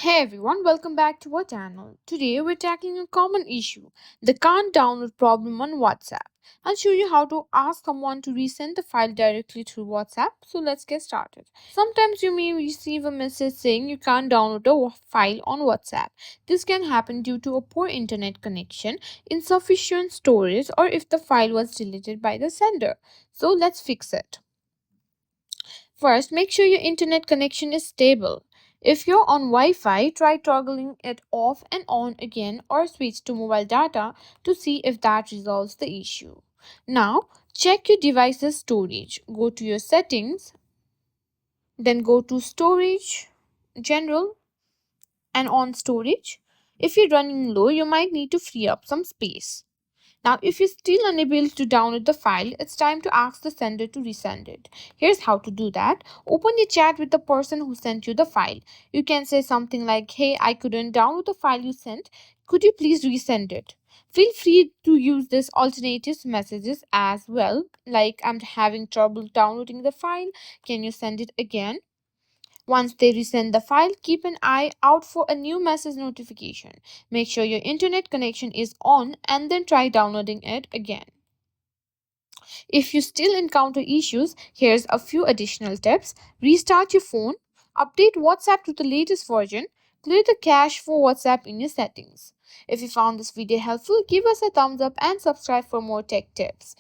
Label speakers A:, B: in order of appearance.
A: Hey everyone, welcome back to our channel. Today we're tackling a common issue, the can't download problem on WhatsApp. I'll show you how to ask someone to resend the file directly through WhatsApp. So let's get started. Sometimes you may receive a message saying you can't download a file on WhatsApp. This can happen due to a poor internet connection, insufficient storage, or if the file was deleted by the sender. So let's fix it. First, make sure your internet connection is stable. If you're on Wi-Fi, try toggling it off and on again or switch to mobile data to see if that resolves the issue. Now, check your device's storage. Go to your settings, then go to storage, general, and on storage. If you're running low, you might need to free up some space. Now, if you're still unable to download the file, it's time to ask the sender to resend it. Here's how to do that. Open the chat with the person who sent you the file. You can say something like, "Hey, I couldn't download the file you sent. Could you please resend it?" Feel free to use this alternative messages as well, like, "I'm having trouble downloading the file. Can you send it again?" Once they resend the file, keep an eye out for a new message notification. Make sure your internet connection is on and then try downloading it again. If you still encounter issues, here's a few additional tips. Restart your phone, update WhatsApp to the latest version, clear the cache for WhatsApp in your settings. If you found this video helpful, give us a thumbs up and subscribe for more tech tips.